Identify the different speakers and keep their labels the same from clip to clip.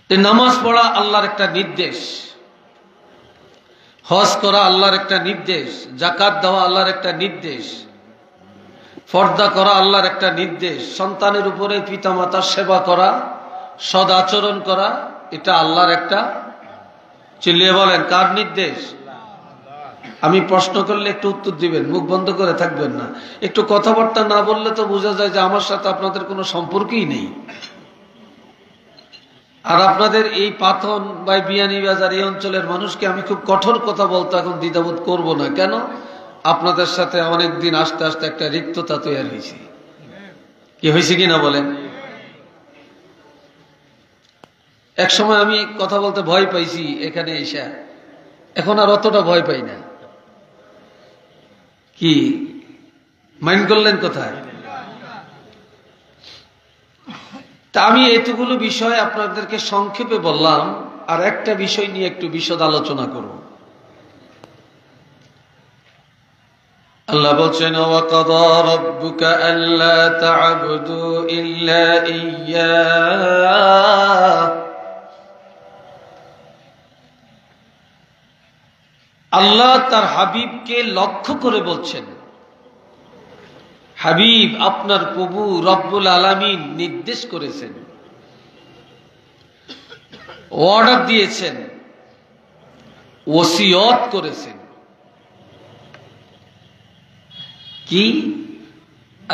Speaker 1: নামাজ পড়া আল্লাহর একটা নির্দেশ, হজ করা আল্লাহর একটা নির্দেশ, যাকাত দেওয়া আল্লাহর একটা নির্দেশ, পর্দা করা আল্লাহর একটা নির্দেশ, সন্তানের উপরে পিতামাতার সেবা করা, সদ আচরণ করা, এটা আল্লাহর একটা, চিল্লিয়ে বলেন কার নির্দেশ? আমি প্রশ্ন করলে একটু উত্তর দিবেন, মুখ বন্ধ করে থাকবেন না। একটু কথাবার্তা না বললে তো বোঝা যায় যে আমার সাথে আপনাদের কোনো সম্পর্কই নেই। আর আপনাদের এই পাথন বা বিয়ানীবাজার এই অঞ্চলের মানুষকে আমি খুব কঠোর কথা বলতে এখন দ্বিধাবোধ করব না। কেন? আপনাদের সাথে অনেক দিন আস্তে আস্তে একটা রিক্ততা তৈরি হয়েছে। কি হয়েছে কিনা বলেন? এক সময় আমি কথা বলতে ভয় পাইছি এখানে এসে, এখন আর অতটা ভয় পাই না। কি মাইন্ড করলেন কোথায়? তা আমি এতগুলো বিষয় আপনাদেরকে সংক্ষেপে বললাম, আর একটা বিষয় নিয়ে একটু বিশদ আলোচনা করব। আল্লাহ বলছেন, ওয়াকাদা রাব্বুকা আল্লা তা'বুদু ইল্লা ইয়্যাহ। আল্লাহ তার হাবিবকে লক্ষ্য করে বলছেন, হাবিব আপনার প্রভু রব্বুল আলামিন নির্দেশ করেছেন, অর্ডার দিয়েছেন, ওসিয়ত করেছেন কি?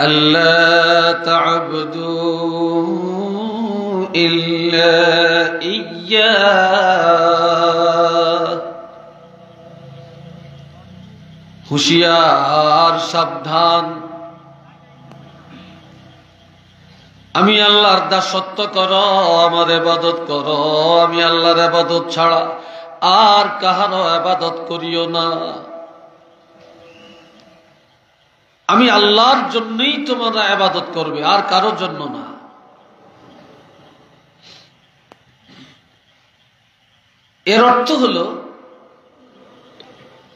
Speaker 1: আল্লাহ তা'বুদু ইল্লা ইয়্যাহ। হুঁশিয়ার, সাবধান, আমি আল্লাহর দাসত্ব করো, আমার ইবাদত করো, আমি আল্লাহর ইবাদত ছাড়া আর কাহারও ইবাদত করিও না। আমি আল্লাহর জন্যই তোমরা ইবাদত করবে, আর কারো জন্য না। এর অর্থ হলো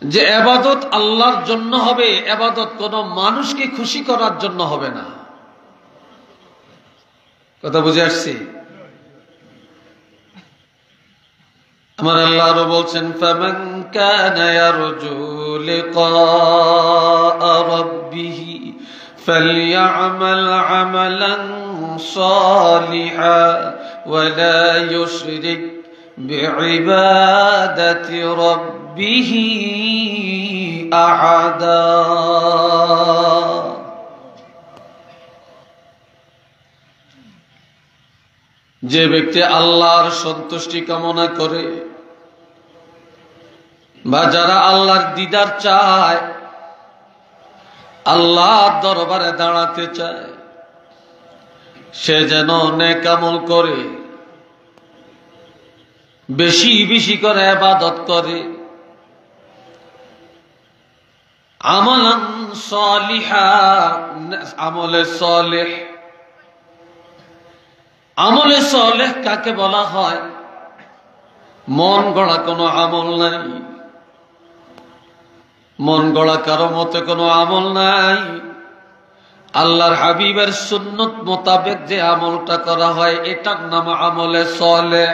Speaker 1: যে ইবাদত আল্লাহর জন্য হবে, ইবাদত কোন মানুষকে খুশি করার জন্য হবে না। কথা বুঝে আসছি? আমার আল্লাহ আরো বলছেন, ফামান কানা ইয়ারজু লিকা রাব্বিহি ফালইআমাল আমালান সালিহা ওয়া লা ইউশরিক বিইবাদাতি রাব্বিহি আহাদা। যে ব্যক্তি আল্লাহর সন্তুষ্টি কামনা করে বা যারা আল্লাহর দিদার চায়, আল্লাহর দরবারে দাঁড়াতে চায়, সে যেন নেক আমল করে, বেশি বেশি করে ইবাদত করে, আমালান সালিহা, আমলে সালেহ। আমলে সালেহ কাকে বলা হয়? মন গড়া কোনো আমল নাই, মন গড়া কারো মতে কোনো আমল নাই। আল্লাহর হাবিবের সুন্নত মোতাবেক যে আমলটা করা হয় এটার নাম আমলে সালেহ।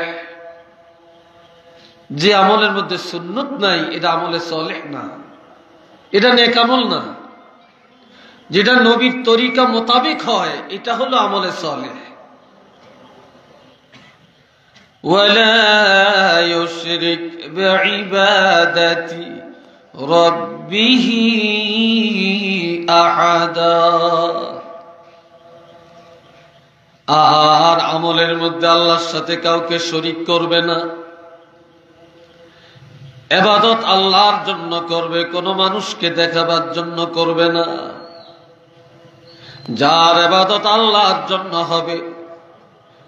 Speaker 1: যে আমলের মধ্যে সুন্নত নাই এটা আমলে সালেহ না, এটা নেক আমল না। যেটা নবীর তরিকা মোতাবেক হয় এটা হলো আমলে সালেহ। ولا يشرك بعبادة ربه أحدا। আর আমলের মধ্যে আল্লাহর সাথে কাউকে শরীক করবে না। ইবাদত আল্লাহর জন্য করবে, কোনো মানুষকে দেখাবার জন্য করবে না। যার ইবাদত আল্লাহর জন্য হবে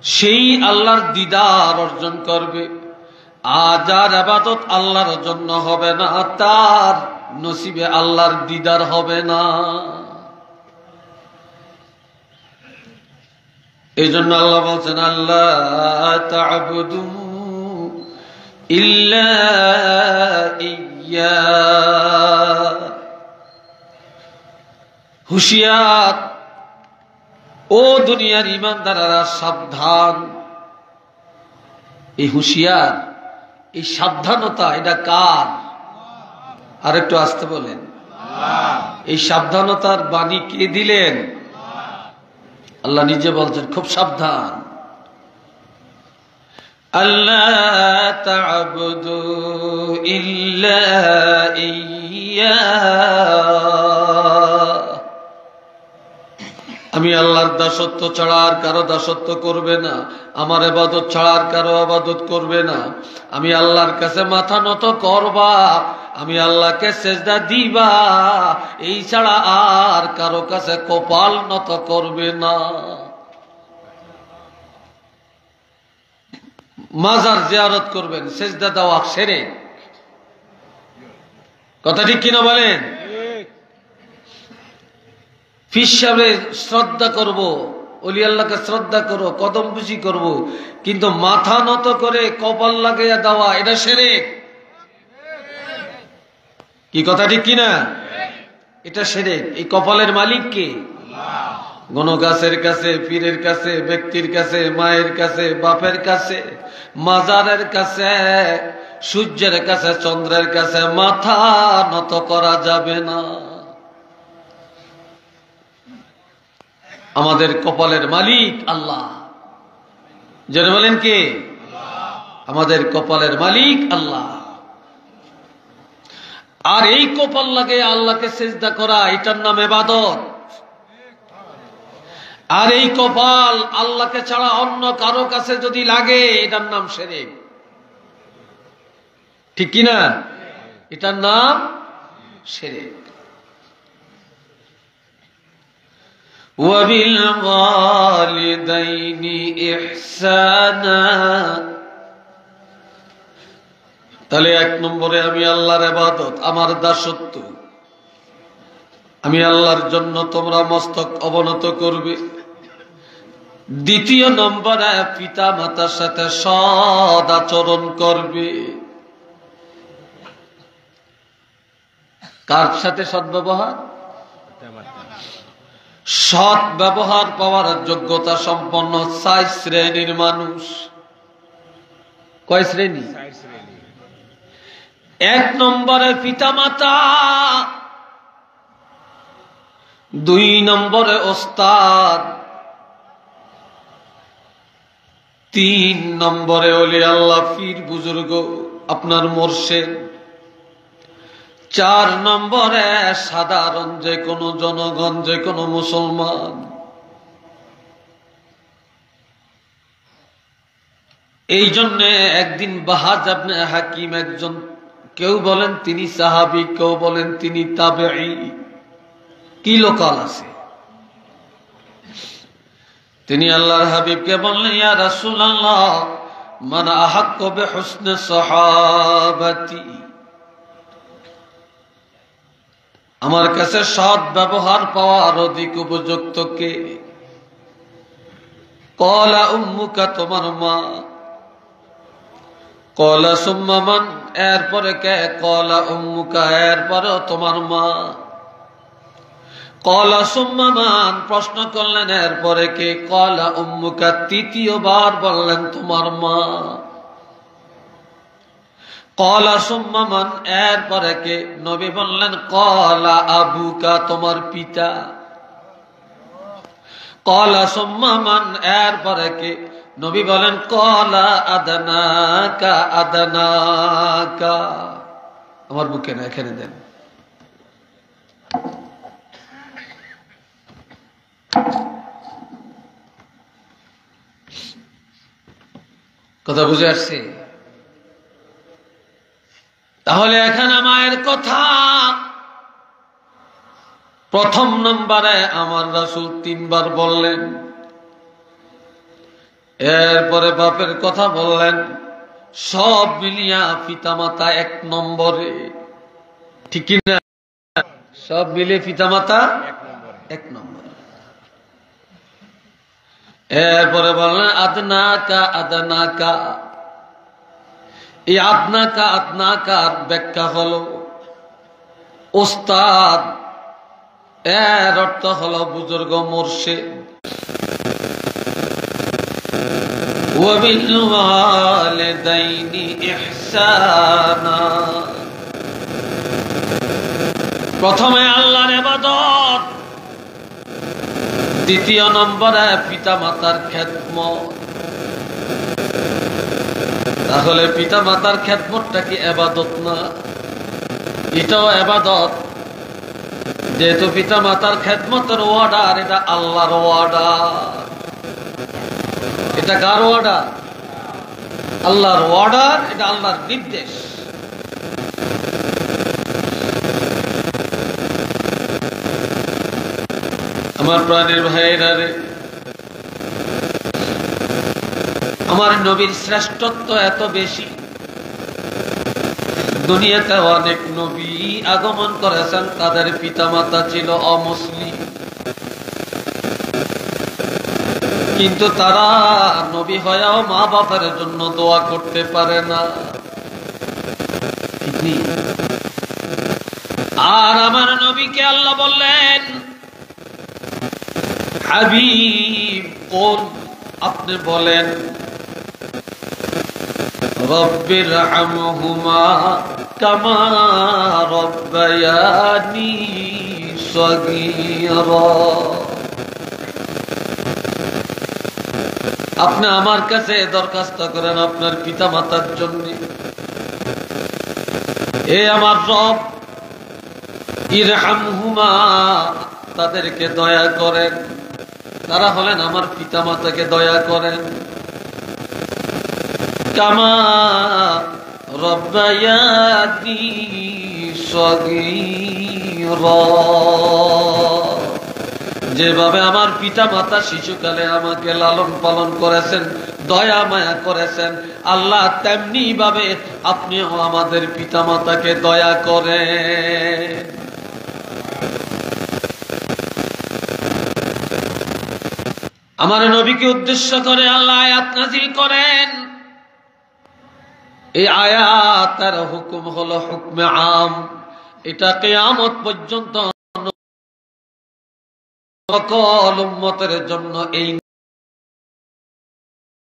Speaker 1: সেই আল্লাহর দিদার অর্জন করবে, আর যার ইবাদত আল্লাহর জন্য হবে না তার নসিবে আল্লাহর দিদার হবে না। এই জন্য আল্লাহ বলছেন, আল্লাহ তা'বুদু ইল্লা ইয়্যাহ। হুঁশিয়ার, ও দুনিয়ার ঈমানদাররা সাবধান, এই হুঁশিয়ার, এই সাবধানতা, এটা কার? আর একটু আসতে বলেন। এই সাবধানতার বাণী কে দিলেন? আল্লাহ নিজে বলছেন খুব সাবধান। আল্লাহ তা'বুদু ইল্লা ইয়্যা, আমি আল্লাহর দাসত্ব ছাড়া আর কারো দাসত্ব করবে না, আমার ইবাদত ছাড়া আর কারো ইবাদত করবে না, আমি আল্লাহর কাছে মাথা নত করবা, আমি আল্লাহকে সেজদা দিবা, এই ছাড়া আর কারো কাছে কপাল নত করবে না। মাজার জিয়ারত করবেন, সেজদা দেওয়া শিরক। কথা ঠিক কিনা বলেন? পীর সাহেবের শ্রদ্ধা করব, ওলি আল্লাহকে শ্রদ্ধা করো, কদম বুঝি করব, কিন্তু মাথা নত করে কপাল লাগাইয়া দেওয়া এটা শিরক। কি কথা ঠিক কিনা? এটা শিরক। এই কপালের মালিক কে? কোন গাছের কাছে, পীরের কাছে, ব্যক্তির কাছে, মায়ের কাছে, বাপের কাছে, মাজারের কাছে, সূর্যের কাছে, চন্দ্রের কাছে মাথা নত করা যাবে না। আমাদের কপালের মালিক আল্লাহ। যারা বলেন কে? আমাদের কপালের মালিক আল্লাহ। আর এই কপাল লাগে আল্লাহকে সিজদা করা, এটার নাম ইবাদত। আর এই কপাল আল্লাহকে ছাড়া অন্য কারো কাছে যদি লাগে, এটার নাম শিরক। ঠিক কিনা? এটার নাম শিরক। وَبِالْوَالِدَيْنِ إِحْسَانًا, তাহলে এক নম্বরে আমি আল্লাহর ইবাদত, আমার দাসত্ব, আমি আল্লাহর জন্য তোমরা মস্তক অবনত করবে। দ্বিতীয় নম্বরে পিতা মাতার সাথে সৎ আচরণ করবে। কার সাথে সদ্ব্যবহার? সৎ ব্যবহার পাওয়ার যোগ্যতা সম্পন্ন 4 শ্রেণীর মানুষ। কয় শ্রেণী? 1 নম্বরে পিতা মাতা, 2 নম্বরে ওস্তাদ, 3 নম্বরে ওলি আল্লাহ, পীর বুজুর্গ, আপনার মুর্শিদ, 4 নম্বরে সাধারণ যে কোনো জনগণ, যে কোনো মুসলমান। এই জন্য একদিন বাহাজ ইবনে হাকিম, একজন, কেউ বলেন তিনি সাহাবী, কেউ বলেন তিনি তাবেঈ, কি লোকাল আছে, তিনি আল্লাহর হাবিবকে বললেন, ইয়া রাসূলুল্লাহ, মান আহাক্কু বিহুসনি সাহাবাতি, আমার কাছে সৎ ব্যবহার পাওয়ার অধিক উপযুক্ত কে? ক্বালা উম্মুকা, তোমার মা। ক্বালা সুম্মা মান, এরপরে কে? ক্বালা উম্মুকা, এরপরে তোমার মা। ক্বালা সুম্মা মান, প্রশ্ন করলেন এরপরে কে? ক্বালা উম্মুকা, তৃতীয়বার বললেন তোমার মা। ক্বালা সুম্মা মান, এরপরে কে? নবী বললেন ক্বালা আবুকা, তোমার পিতা। ক্বালা সুম্মা মান, এরপরে কে? নবী বলেন ক্বালা আদনাকা, আদনাকা। আমার বুকে না, এখানে দেন। কথা বুঝে আসছে? তাহলে এখানে মায়ের কথা প্রথম নম্বরে আমার রাসূল 3 বার বললেন। এরপরে বাপের কথা বললেন। সব মিলিয়া পিতামাতা 1 নম্বরে। ঠিক কিনা? সব মিলিয়ে পিতামাতা 1 নম্বরে। এরপরে বললেন আদনাকা, আদনাকা। এই আদনাকা, আদনাকার ব্যাখ্যা হলো ওস্তাদ, এর অর্থ হলো বুজুর্গ মুর্শিদ। وبالوالدين إحسانا প্রথমে আল্লাহর ইবাদত, দ্বিতীয় নম্বরে পিতামাতার খেদমত। তাহলে পিতামাতার খেদমতটা কি ইবাদত না? এটাও ইবাদত। যেহেতু পিতামাতার খেদমতের অর্ডার, এটা আল্লাহর অর্ডার। এটা কার অর্ডার? আল্লাহর অর্ডার, এটা আল্লাহর নির্দেশ। আমার প্রাণের ভাইয়েরা রে, আমার নবীর শ্রেষ্ঠত্ব এত বেশি। দুনিয়াতে অনেক নবী আগমন করেছেন, তাদের পিতামাতা ছিল অমুসলিম, কিন্তু তারা নবী হয়েও মা বাবার জন্য দোয়া করতে পারে না। আর আমার নবীকে আল্লাহ বললেন, হাবিব কোন, আপনি বলেন, রব্বির হামহুমা কামা রব্বায়ানি সগীরা। আপনি আমার কাছে দরখাস্ত করেন আপনার পিতা মাতার জন্য, এ আমার রব, ইরহামহুমা, তাদেরকে দয়া করেন। তারা হলেন আমার পিতা মাতাকে দয়া করেন। কামা রব্বায়ানি সগীরা, যেভাবে আমার পিতা মাতা শিশুকালে আমাকে লালন পালন করেছেন, দয়া মায়া করেছেন, আল্লাহ তেমনি ভাবে আপনিও আমাদের পিতা মাতাকে দয়া করেন। আমার নবীকে উদ্দেশ্য করে আল্লাহ আয়াত নাযিল করেন। এই আয়াতের হুকুম হলো হুকমে আম। এটা কিয়ামত পর্যন্ত সকল উম্মতের জন্য এই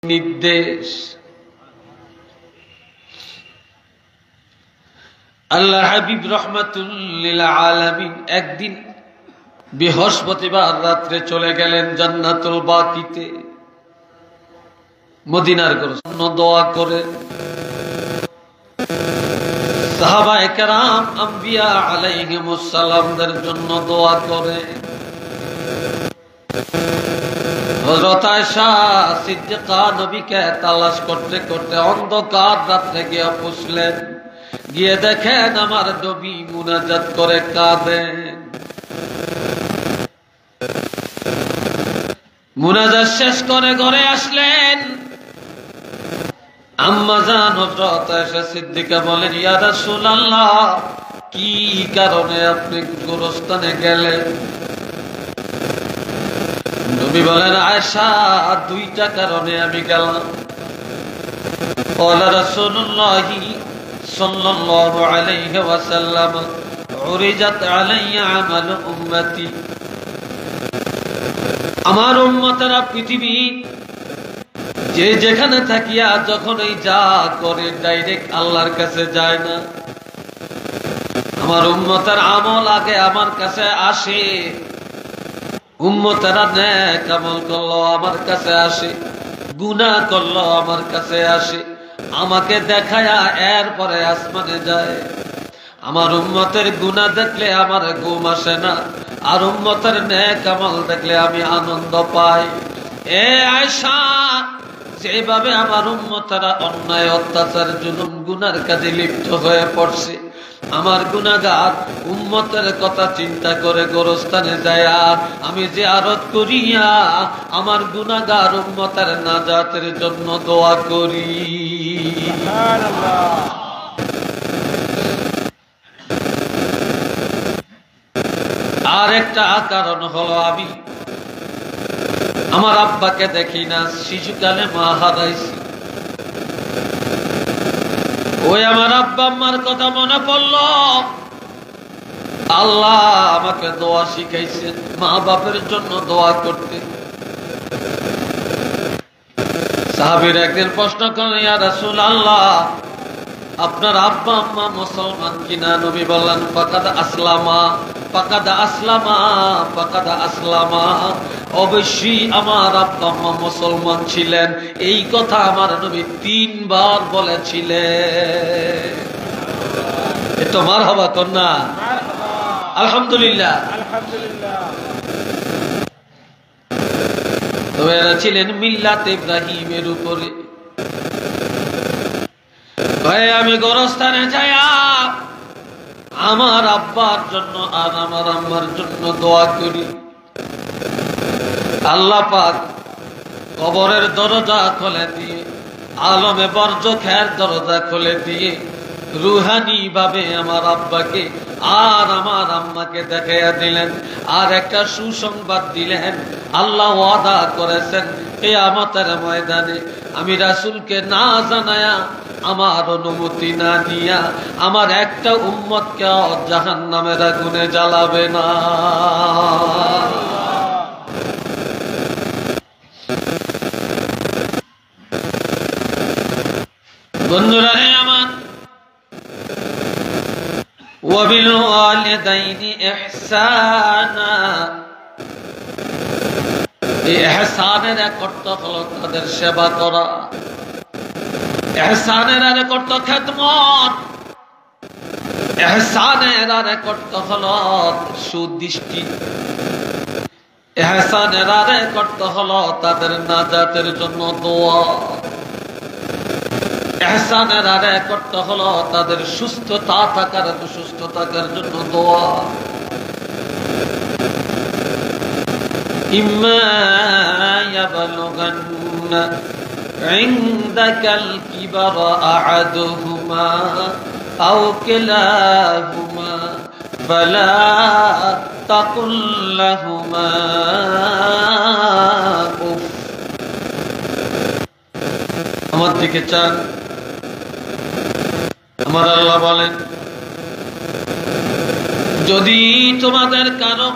Speaker 1: নির্দেশ। আল্লাহ হাবিব রাহমাতুল লিল আলামিন একদিন বৃহস্পতিবার রাত্রে চলে গেলেন জান্নাতুল বাকিতে, মদিনার জন্য দোয়া করে। সাহাবায়ে কেরাম আম্বিয়া আলাইহিমুস সালামদের জন্য দোয়া করে। হযরত আয়েশা সিদ্দিকা নবীকে তালাশ করতে করতে অন্ধকার রাত্রে গিয়ে পৌঁছলেন। গিয়ে দেখেন আমার নবী মুনাজাত করে কাঁদেন। মুনাজাত শেষ করে ঘরে আসলেন। আম্মা জান হযরত আয়েশা সিদ্দিকা বলেন, ইয়া রাসূলুল্লাহ, কি কারণে আপনি গোরস্থানে গেলেন? নবী বলেন, আয়েশা, দুইটা কারণে আমি গেলাম। ক্বালা রাসূলুল্লাহ সাল্লাল্লাহু আলাইহি ওয়াসাল্লাম, উরিজাত আলাইয়া আমালু উম্মতি। আমার উম্মতেরা পৃথিবী যে যেখানে থাকিয়া যখনই যা করে ডাইরেক্ট আল্লাহর কাছে যায় না। আমার উম্মতের আমল আগে আমার কাছে আসে। উম্মতেরা নেক আমল করলো আমার কাছে আসে, গুনাহ করলো আমার কাছে আসে, আমাকে দেখায়া এরপরে আসমানে যায়। আমার উম্মতের গুনাহ দেখলে আমার ঘুম আসে না, আর উম্মতের নেক আমল দেখলে আমি আনন্দ পাই। এ আয়েশা, যেভাবে আমার উম্মতেরা অন্যায় অত্যাচার জুলুম গুনার কাজে লিপ্ত হয়ে পড়ছে, আমার গুনাহগার উম্মতের কথা চিন্তা করে গোরস্থানে যায় আমি জিয়ারত করিয়া আমার গুনাহগার উম্মতের নাজাতের জন্য দোয়া করি। সুবহানাল্লাহ। আর একটা কারণ হলো আমি আমার আব্বাকে দেখি না, শিশুকালে মা হারাইছি। ওই আমার আব্বা আম্মার কথা মনে পড়লো। আল্লাহ আমাকে দোয়া শিখাইছেন, মা বাপের জন্য দোয়া করতে। সাহাবীর একদিন প্রশ্ন করেন, ইয়া রাসূলুল্লাহ, আপনার আব্বা আম্মা মুসলমান কিনা? নবী বললেন, ফাকাদ আসলামা, ফাকাদ আসলামা, ফাকাদ আসলামা। অবশ্যই আমার আব্বা আম্মা মুসলমান ছিলেন। এই কথা আমার নবী 3 বার বলেছিলেন। এতো মারহাবা কন্যা, আলহামদুলিল্লাহ। তবে এরা ছিলেন মিল্লাত ইব্রাহিমের উপরে। ভাই, আমি গোরস্থানে যাইয়া আমার আব্বার জন্য আর আমার আম্মার জন্য দোয়া করি, আল্লাহ পাক কবরের দরজা খুলে দিয়ে, আলমে বরজখের দরজা খুলে দিয়ে রুহানি ভাবে আমার আব্বাকে আর আমার আম্মাকে দেখাইয়া দিলেন। আর একটা সুসংবাদ দিলেন, আল্লাহ ওয়াদা করেছেন কিয়ামতের ময়দানে আমি রাসূলকে না জানায়া, আমার অনুমতি না দিয়া আমার একটা উম্মতকে জাহান্নামের আগুনে জ্বালাবে না। বন্ধুরা আমার, ওয়াবিল ওয়ালিদাইনি ইহসানা, এই ইহসানের এক অর্থ হলো তাদের সেবা করা, ইহসানের আর এক অর্থ খেদমত, ইহসানের আর এক অর্থ হলো সুদৃষ্টি, ইহসানের আর এক অর্থ হলো তাদের নাজাতের জন্য দোয়া, ইহসানের আর এক অর্থ হলো তাদের সুস্থতা থাকার জন্য দোয়া। ইম্মা ইয়াবলুগান্না ইনদাকাল কিবারা আহাদুহুমা আও কিলাহুমা ফালা তাকুল লাহুমা উফ। আমার দিকে চান, আমার আল্লাহ বলেন, যদি তোমাদের কারো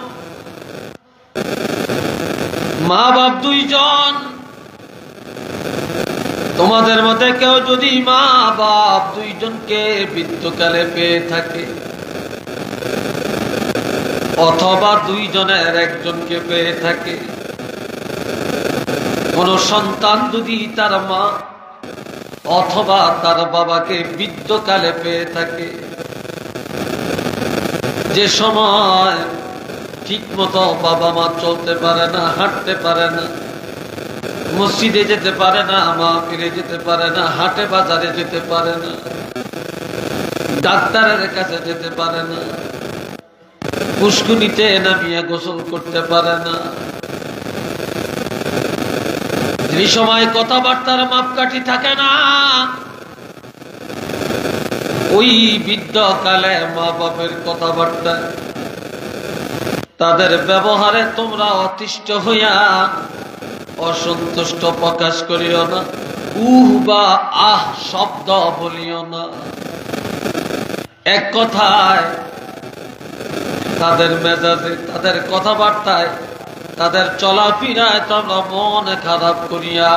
Speaker 1: মা বাপ 2 জন, তোমাদের মধ্যে কেউ যদি মা বাপ 2 জনকে মৃত্যুকালে পেয়ে থাকে, অথবা 2 জনের একজনকে পেয়ে থাকে, কোন সন্তান যদি তার মা অথবা তার বাবাকে বৃদ্ধকালে পেয়ে থাকে, যে সময় ঠিক মতো বাবা মা চলতে পারে না, হাঁটতে পারে না, মসজিদে যেতে পারে না, মা ফিরে যেতে পারে না, হাটে বাজারে যেতে পারে না, ডাক্তারের কাছে যেতে পারে না, পুষ্কুনিতে নামিয়ে গোসল করতে পারে না, যে সময় কথাবার্তার মাপকাঠি থাকে না, ওই বৃদ্ধকালে মা বাপের কথাবার্তা তাদের ব্যবহারে তোমরা অতিষ্ঠ হইয়া অসন্তুষ্ট প্রকাশ করিও না, বা আহ শব্দ বলিও না। এক কথায় তাদের মেজাজে, তাদের কথাবার্তায়, তাদের চলাফেরায় তোমরা মন খারাপ করিয়া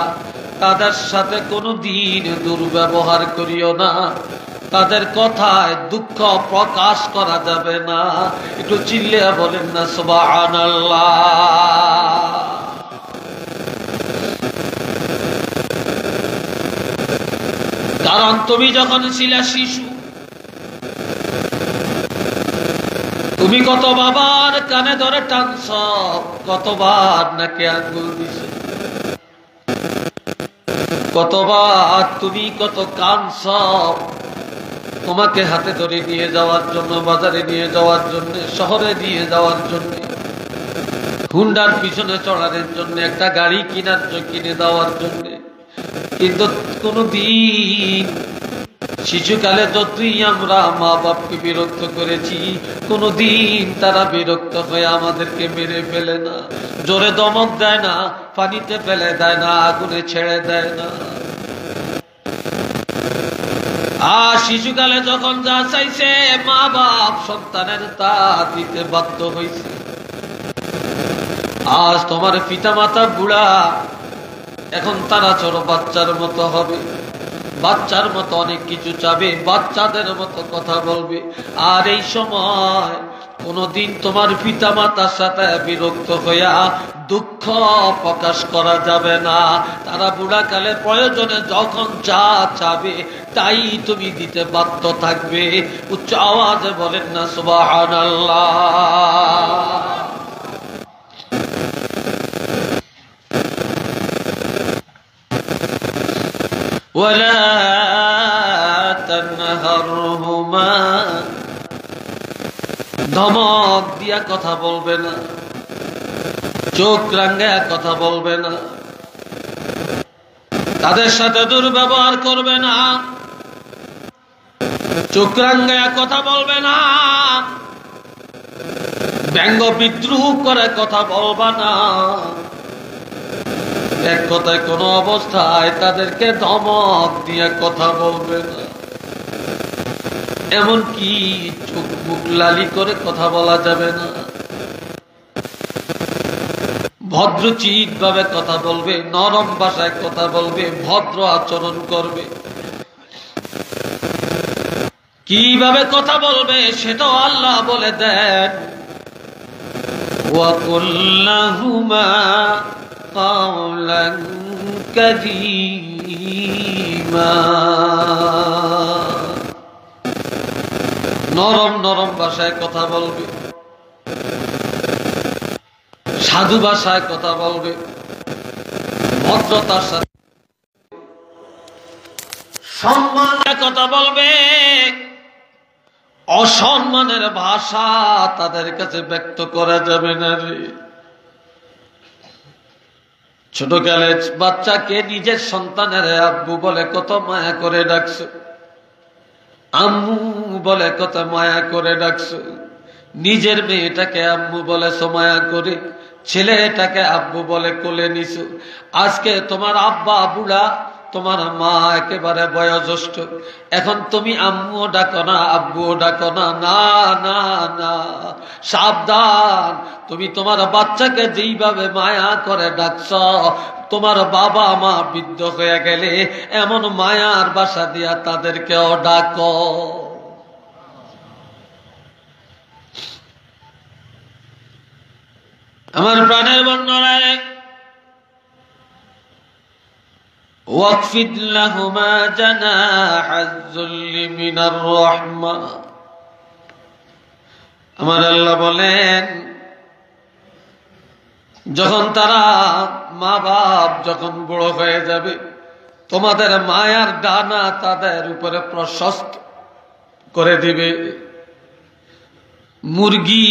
Speaker 1: তাদের সাথে কোনোদিন দুর্ব্যবহার করিও না, তাদের কথায় দুঃখ প্রকাশ করা যাবে না। একটু চিল্লিয়া বলেন না সুবহানাল্লাহ। কারণ তুমি যখন ছিলা শিশু, তুমি কত বাবার কানে ধরে টানছ, কতবার নাকে আঙ্গুল দিছ, কতবার তুমি কত কাঁদছ তোমাকে হাতে ধরে নিয়ে যাওয়ার জন্য, বাজারে নিয়ে যাওয়ার জন্য, শহরে নিয়ে যাওয়ার জন্য, হুন্ডার পিছনে চড়ানোর জন্য, একটা গাড়ি কিনে দেওয়ার জন্য। কিন্তু কোনদিন শিশুকালে যতই আমরা মা বাপকে বিরক্ত করেছি, কোনদিন তারা বিরক্ত হয়ে আমাদেরকে মেরে ফেলে না, জোরে দমক দেয় না, পানিতে ফেলে দেয় না, আগুনে ছেড়ে দেয় না। আর শিশুকালে যখন যা চাইছে মা বাপ সন্তানের তা দিতে বাধ্য হয়েছে। আজ তোমার পিতা মাতা বুড়া, এখন তারা ছোট বাচ্চার মতো হবে, বাচ্চার মতো অনেক কিছু চাবে, বাচ্চাদের মতো কথা বলবে। আর এই সময় কোনদিন তোমার পিতা মাতার সাথে বিরক্ত হইয়া দুঃখ প্রকাশ করা যাবে না। তারা বুড়াকালে প্রয়োজনে যখন যা চাবে তাই তুমি দিতে বাধ্য থাকবে। উচ্চ আওয়াজে বলেন না সুবহানাল্লাহ। ওয়ালা তানহারহুমা, ধমক দিয়া কথা বলবে না, চোখ রাঙ্গায়া কথা বলবে না, তাদের সাথে দুর্ব্যবহার করবে না, চোখ রাঙ্গায়া কথা বলবে না, ব্যঙ্গ বিদ্রুপ করে কথা বলবা না। এক কথায় কোন অবস্থায় তাদেরকে ধমক দিয়ে কথা বলবে না। এমনকি চোখ মুখ লালি করে কথা বলা যাবে না। ভদ্রচিত ভাবে কথা বলবে, নরম ভাষায় কথা বলবে, ভদ্র আচরণ করবে। কিভাবে কথা বলবে সেটাও আল্লাহ বলে দেন, وَقُلْ لَهُمَا قَوْلًا كَرِيمًا, নরম নরম ভাষায় কথা বলবে, সাধু ভাষায় কথা বলবে, ভদ্রতার সাথে সম্মানের কথা বলবে। অসম্মানের ভাষা তাদের কাছে ব্যক্ত করা যাবে না রে। ছোটকালে বাচ্চাকে নিজের সন্তানের আব্বু বলে কত মায়া করে ডাকছো, আম্মু বলে কত মায়া করে ডাকছো। নিজের মেয়েটাকে আম্মু বলেছো মায়া করে, ছেলেটাকে আব্বু বলে কোলে নিছো। আজকে তোমার আব্বা বুড়া, তোমার মা একেবারে বয়োজ্যেষ্ঠ, এখন তুমি আম্মুও ডাকো না, আব্বুও ডাকো না। না না না, সাবধান। তুমি তোমার বাচ্চাকে যেইভাবে মায়া করে ডাকছ, তোমার বাবা মা বৃদ্ধ হয়ে গেলে এমন মায়ার বাসা দিয়া তাদেরকেও ডাকো। আমার প্রাণের বন্ধুরা, ওয়াকফিদ লাহুমা জানাহাজ যুল্লি মিনার রাহমা, আমার আল্লাহ বলেন যখন তারা মা বাপ যখন বড় হয়ে যাবে, তোমাদের মায়ার ডানা তাদের উপরে প্রশস্ত করে দিবে। মুরগি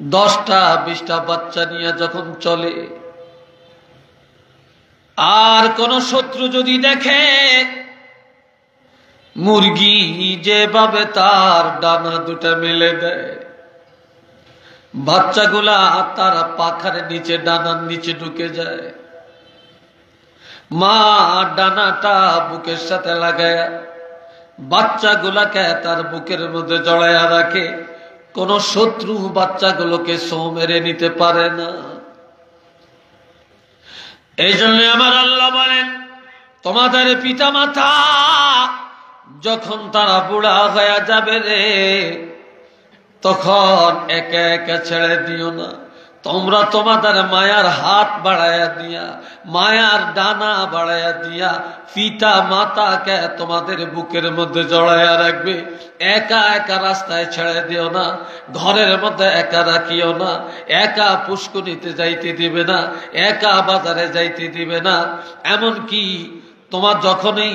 Speaker 1: 10টা 20টা বাচ্চা নিয়ে যখন চলে, আর কোন শত্রু যদি দেখে মুরগি যেভাবে তার ডানা দুটা মেলে দেয়, বাচ্চাগুলা তার পাখার নিচে ডানার নিচে ঢুকে যায়। মা ডানাটা বুকের সাথে লাগায়া বাচ্চাগুলাকে তার বুকের মধ্যে জড়ায়া রাখে। কোন শত্রু বাচ্চাগুলোকে ছোঁ মেরে নিতে পারে না। এই জন্য আমার আল্লাহ বলেন, তোমাদের পিতা মাতা যখন তারা বুড়া হয়ে যাবে রে, তখন একে একে ছেড়ে দিও না। তোমরা তোমাদের মায়ার হাত বাড়াইয়া দিয়া, মায়ার ডানা বাড়াইয়া দিয়া পিতা মাতাকে তোমাদের বুকের মধ্যে জড়াইয়া রাখবে। একা একা রাস্তায় ছেড়ে দিও না, ঘরের মধ্যে একা রাখিও না, একা পুষ্করিতে যাইতে দিবে না, একা বাজারে যাইতে দিবে না। এমনকি তোমার যখনই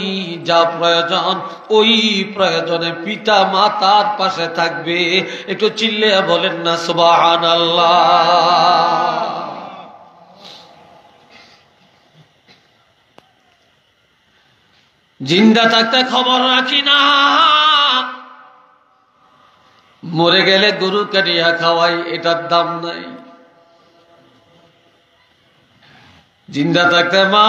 Speaker 1: যা প্রয়োজন ওই প্রয়োজনে পিতা মাতার পাশে থাকবে। একটু চিল্লে বলেন না সুবহানাল্লাহ। জিন্দা থাকতে খবর রাখি না, মরে গেলে গরু কাটিয়া খাওয়াই, এটার দাম নাই। জিন্দা থাকতে মা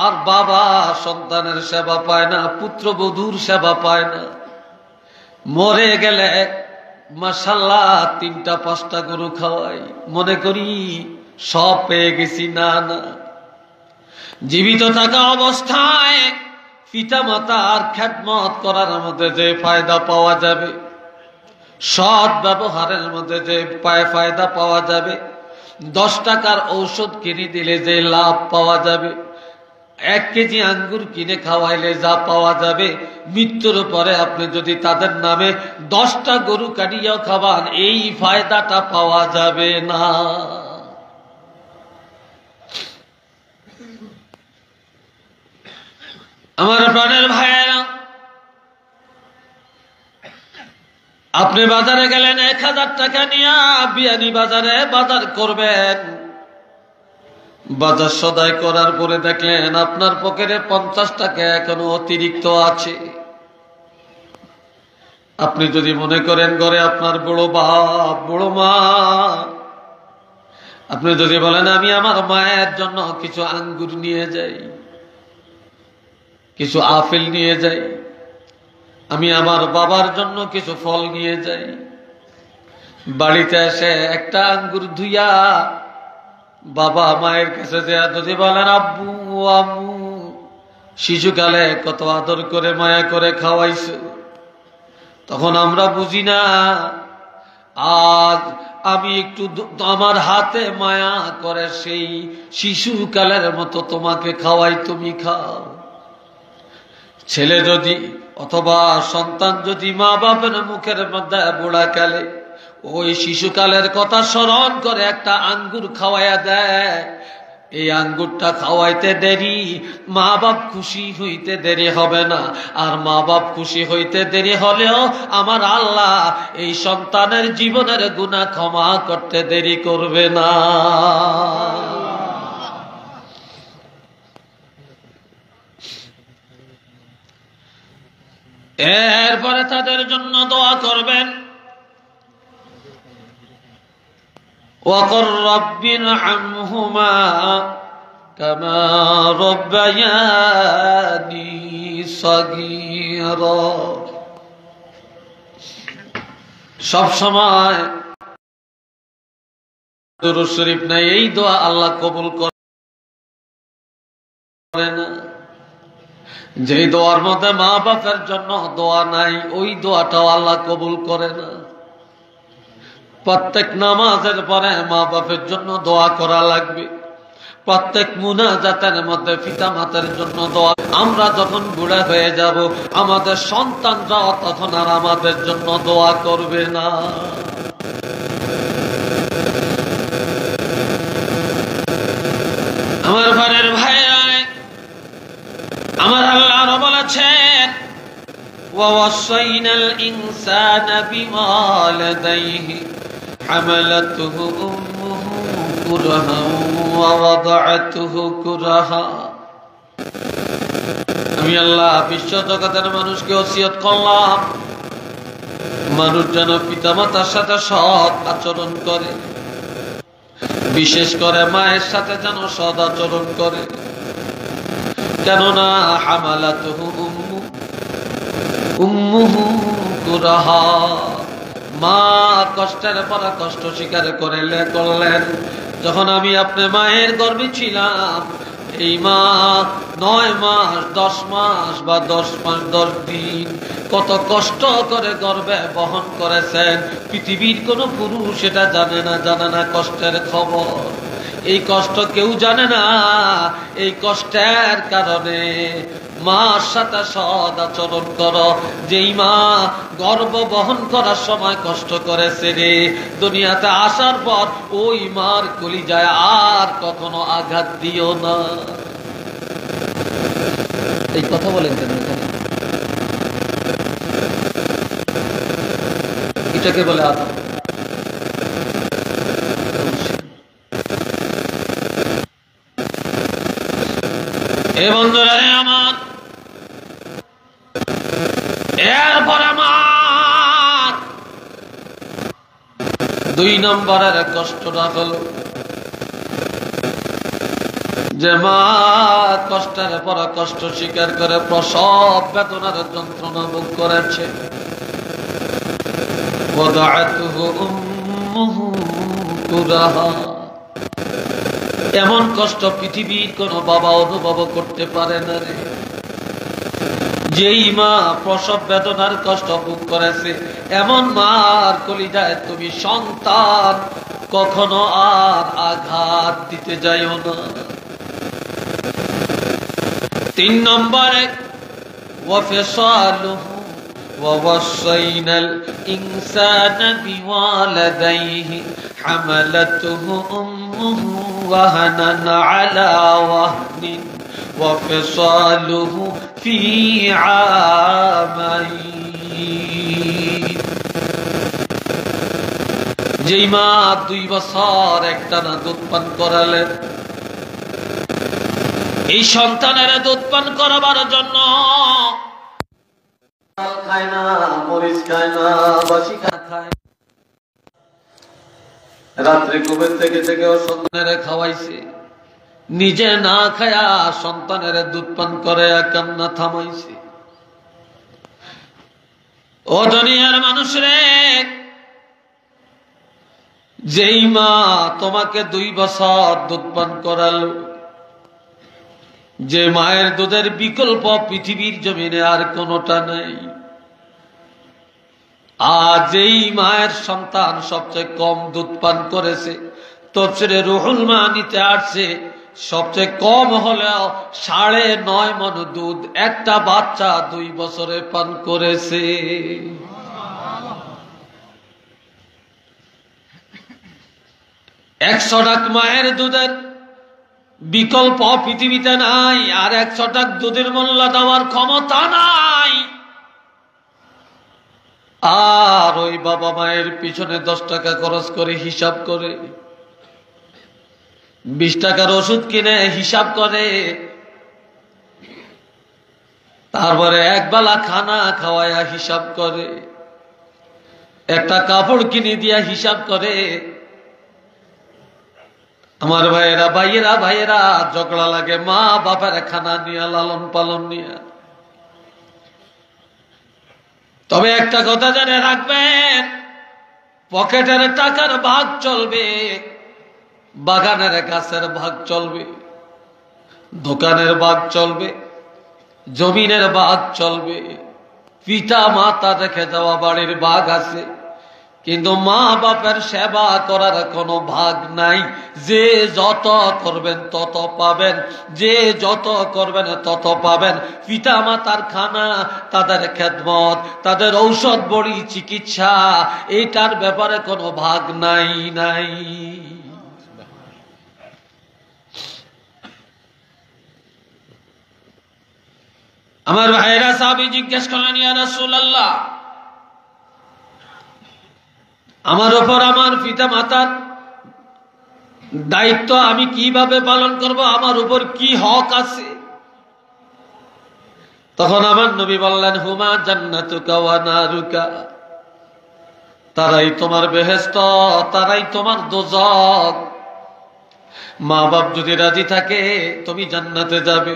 Speaker 1: আর বাবা সন্তানের সেবা পায় না, পুত্রবধূর সেবা পায় না। মরে গেলে মাশাআল্লাহ 3টা 5টা গরু খাওয়াই, মনে করি সব পেয়ে গেছি, না না। জীবিত থাকা অবস্থায় পিতা মাতার খেদমত করার মধ্যে যে ফায়দা পাওয়া যাবে, সৎ ব্যবহারের মধ্যে যে ফায়দা পাওয়া যাবে, 10 টাকার ঔষধ কিনে দিলে যে লাভ পাওয়া যাবে, 1 কেজি আঙ্গুর কিনে খাওয়াইলে যা পাওয়া যাবে, মৃত্যুর পরে আপনি যদি তাদের নামে 10টা গরু কাটিয়েও খাবান, এই ফায়দাটা পাওয়া যাবে না। আমার প্রাণের ভাইয়েরা, আপনি বাজারে গেলেন 1000 টাকা নিয়ে, বিয়ানি বাজারে বাজার করবেন। বাজার সদাই করার পরে দেখলেন আপনার পকেটে 50 টাকা এখনো অতিরিক্ত আছে। আপনি যদি মনে করেন ঘরে আপনার বড় বাপ বড় মা, আপনি যদি বলেন আমি আমার মায়ের জন্য কিছু আঙ্গুর নিয়ে যাই, কিছু আপেল নিয়ে যাই, আমি আমার বাবার জন্য কিছু ফল নিয়ে যাই, বাড়িতে এসে একটা আঙ্গুর ধুইয়া বাবা মায়ের কাছে যদি বলেন আব্বু আম্মু শিশুকালে কত আদর করে মায়া করে খাওয়াইছো, তখন আমরা বুঝি না আজ আমি একটু আমার হাতে মায়া করে সেই শিশুকালের মতো তোমাকে খাওয়াই, তুমি খাও। ছেলে যদি অথবা সন্তান যদি মা বাপের মুখের মধ্যে বুড়াকালে ওই শিশুকালের কথা স্মরণ করে একটা আঙ্গুর খাওয়াইয়া দেয়, এই আঙ্গুরটা খাওয়াইতে দেরি, মা বাপ খুশি হইতে দেরি হবে না। আর মা বাপ খুশি হইতে দেরি হলেও আমার আল্লাহ এই সন্তানের জীবনের গুনাহ ক্ষমা করতে দেরি করবে না। এরপরে তাদের জন্য দোয়া করবেন, وقل رب ارحمهما كما ربياني صغيرا। সব সময় দুরূদ শরীফ নাই, এই দোয়া আল্লাহ কবুল করে না। যে দোয়ার মধ্যে মা বাপের জন্য দোয়া নাই, ওই দোয়াটাও আল্লাহ কবুল করে না। প্রত্যেক নামাজের পরে মা বাপের জন্য দোয়া করা লাগবে, প্রত্যেক মুনাজাতের মধ্যে পিতা মাতার জন্য দোয়া। আমরা যখন বুড়া হয়ে যাব, আমাদের সন্তানরাও তখন আর আমাদের জন্য দোয়া করবে না। আমার ঘরের ভাইরা, আমার আল্লাহ বলেছেন ووصينا الإنسان بوالديه حملته أمه كرها ووضعته كرها। আমি আল্লাহ বিশ্ব জগতের মানুষকে ওসিয়ত করলাম, মানুষ যেন পিতামাতার সাথে সৎ আচরণ করে, বিশেষ করে মায়ের সাথে যেন সৎ আচরণ করে। কেননা হামালাতুহু উম্মুহু কুরহা, মা কষ্টের পর কষ্ট স্বীকার করলেন। যখন আমি আপনি মায়ের গর্ভে ছিলাম, এই মা 9 মাস 10 মাস বা 10 মাস 10 দিন কত কষ্ট করে গর্ভে বহন করেছেন। পৃথিবীর কোন পুরুষ এটা জানে না কষ্টের খবর। এই কষ্ট কেউ জানে না। এই কষ্টের কারণে মার সাথে সৎ আচরণ করো। যেই মা গর্ভ বহন করার সময় কষ্ট করেছে রে, দুনিয়াতে আসার পর ওই মার কলিজায় আর কখনো আঘাত দিও না। এই কথা বলেন কেন এখানে? এটাকে বলে আঘাত। এ বন্ধুরা আমার, এরপর আমার 2 নম্বরের কষ্টটা হলো যে মা কষ্টের পর কষ্ট স্বীকার করে প্রসব বেদনার যন্ত্রণা ভোগ করেছে। ওয়াদাআতুহু উম্মুহু কুরহা, এমন কষ্ট পৃথিবীর কোন বাবা অনুভব করতে পারে না রে। যেই মা প্রসব বেদনার কষ্ট ভোগ করেছে, এমন মার কলিজায় তুমি সন্তান কখনো আর আঘাত দিতে যাইও না। 3 নম্বরে وفصاله ووصينا الإنسان بوالديه حملته أمه وهنا على وهن وفصاله في عامين যেই মা 2 বছর একটানা দুধ পান করালেন, এই সন্তানের দুধ পান করাবার জন্য খায় না, মরিচ খায় না, বাসি খায়, রাত্রে ঘুমের থেকে থেকেও সন্তানের খাওয়াইছে, নিজে না খায়া সন্তানের দুধ পান করে কান্না থামাইছে। ও দুনিয়ার মানুষ রে, যেই মা তোমাকে 2 বছর দুধ পান করালো, যে মায়ের দুধের বিকল্প পৃথিবীর জমিনে আর কোনটা নেই, আর যেই মায়ের সন্তান সবচেয়ে কম দুধ পান করেছে, তাফসীরে রুহুল মানিতে আসছে সবচেয়ে কম হলেও 9.5 মণ দুধ একটা বাচ্চা 2 বছরে পান করেছে। একশো টাক মায়ের দুধের বিকল্প পৃথিবীতে নাই, আর 100 টাক দুধের মূল্য দেওয়ার ক্ষমতা নাই। আর ওই বাবা মায়ের পিছনে 10 টাকা খরচ করে হিসাব করে, 20 টাকার ওষুধ কিনে হিসাব করে, তারপরে একবেলা খানা খাওয়ায়া হিসাব করে, একটা কাপড় কিনে দিয়া হিসাব করে। আমার ভাইয়েরা ঝগড়া লাগে মা বাপের খানা নিয়ে, লালন পালন নিয়ে। তবে একটা কথা জেনে রাখবেন, পকেটের টাকার ভাগ চলবে, বাগানের গাছের ভাগ চলবে, দোকানের ভাগ চলবে, জমিনের ভাগ চলবে, পিতা মাতা রেখে যাওয়া বাড়ির ভাগ আছে, কিন্তু মা বাপের সেবা করার কোনো ভাগ নাই। যে যত করবেন তত পাবেন, যে যত করবেন তত পাবেন। পিতা মাতার খানা, তাদের খেদমত, তাদের ঔষধ বড়ি, চিকিৎসা, এইটার ব্যাপারে কোনো ভাগ নাই। আমার ভাইরা সাহাবী জিজ্ঞেস করলেন, ইয়া রাসূলুল্লাহ, আমার উপর আমার পিতা মাতার দায়িত্ব আমি কিভাবে পালন করব, আমার উপর কি হক আছে? তখন আমার নবী বললেন, হুমা জান্নাতুকা ওয়া নারুকা, তারাই তোমার বেহেশত, তারাই তোমার দোজখ। মা বাপ যদি রাজি থাকে তুমি জান্নাতে যাবে,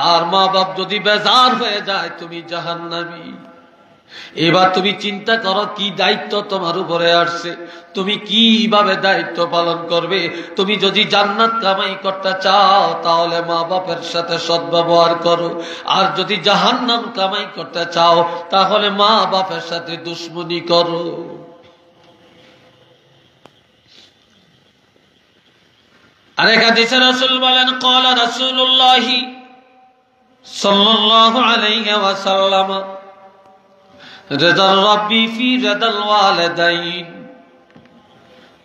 Speaker 1: আর মা বাপ যদি বেজার হয়ে যায় তুমি জাহান্নামী। এবার তুমি চিন্তা করো কি দায়িত্ব তোমার উপরে আসছে, তুমি কিভাবে দায়িত্ব পালন করবে। তুমি যদি জান্নাত কামাই করতে চাও তাহলে মা বাপের সাথে সদ্ব্যবহার করো, আর যদি জাহান্নাম কামাই করতে চাও তাহলে মা বাপের সাথে দুশমনি করো। আরেক হাদিসে রাসূল বলেন, ক্বালা রাসূলুল্লাহ সাল্লাল্লাহু আলাইহি ওয়াসাল্লাম, রিদার রাব্বি ফি রিদাল ওয়ালিদাইন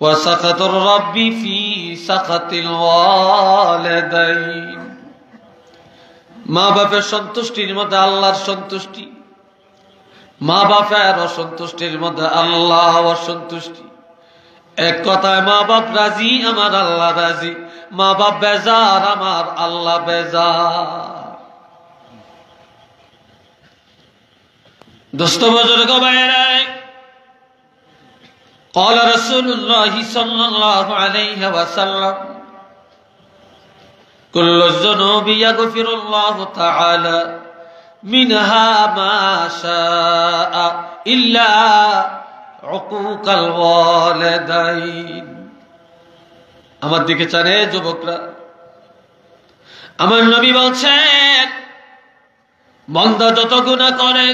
Speaker 1: ওয়া সাখাতুর রাব্বি ফি সাখাতিল ওয়ালিদাইন। মা বাপের সন্তুষ্টির মধ্যে আল্লাহর সন্তুষ্টি, মা বাপের অসন্তুষ্টির মধ্যে আল্লাহ অসন্তুষ্টি। এক কথায় মা বাপ রাজি, আমার আল্লাহ রাজি, মা বাপ বেজার, আমার আল্লাহ বেজার। দোস্ত বুজুর্গ ভাইরা, قال رسول الله صلى الله عليه وسلم كل الذنوب يغفر الله تعالى منها ما شاء إلا عقوق الوالدين। আমার দিকে চান হে যুবকরা, আমার নবী বলছেন বান্দা যত গুনাহ করে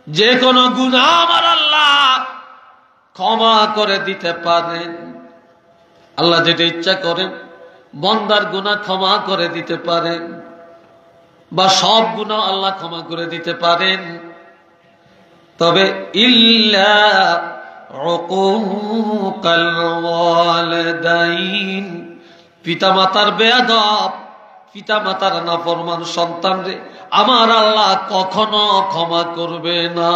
Speaker 1: যে কোনো গুনাহ আমার আল্লাহ ক্ষমা করে দিতে পারেন। আল্লাহ যেটা ইচ্ছা করেন বান্দার গুনাহ ক্ষমা করে দিতে পারেন, বা সব গুনাহ আল্লাহ ক্ষমা করে দিতে পারেন। তবে ইল্লা উকুকাল ওয়ালিদাইন, পিতামাতার বেয়াদব, পিতামাতার নাফরমান সন্তানরে আমার আল্লাহ কখনো ক্ষমা করবে না।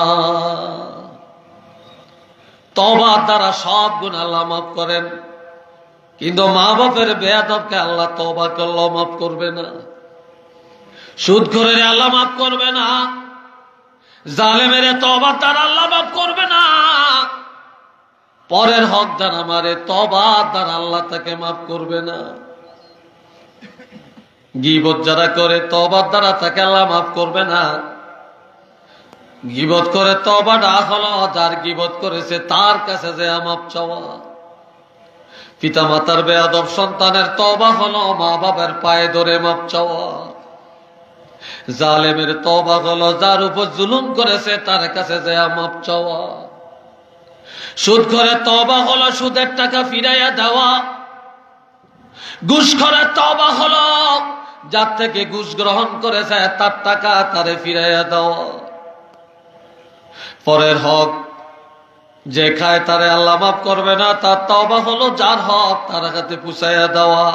Speaker 1: তওবার দ্বারা সব গুনাহ আল্লাহ মাফ করেন, কিন্তু মা বাপের বেয়াদবকে আল্লাহ তওবা করলেও মাফ করবে না, সুদখোরের আল্লাহ মাফ করবে না, জালেমের তওবার দ্বারা আল্লাহ মাফ করবে না, পরের হক দ্বারা মারে তওবার দ্বারা আল্লাহ তাকে মাফ করবে না। গীবত যারা করে তওবার দ্বারা তাকে আল্লাহ মাফ করবে না। গীবত করে তওবাটা হলো যার গীবত করেছে তার কাছে যে মাফ চাওয়া। পিতা মাতার বেয়াদব সন্তানের তওবা হলো মা বাবার পায়ে ধরে মাফ চাওয়া। জালেমের তওবা হলো যার উপর জুলুম করেছে তার কাছে যে মাফ চাওয়া। সুদখোরের তওবা হলো সুদের টাকা ফিরাইয়া দেওয়া। ঘুষখোরের তওবা হলো যার থেকে ঘুষ গ্রহণ করেছে তার টাকা তারে ফিরাইয়া দেওয়া। পরের হক যে খায় তারে আল্লাহ মাফ করবে না, তার তওবা হলো যার হক তার হাতে পুষাইয়া দেওয়া।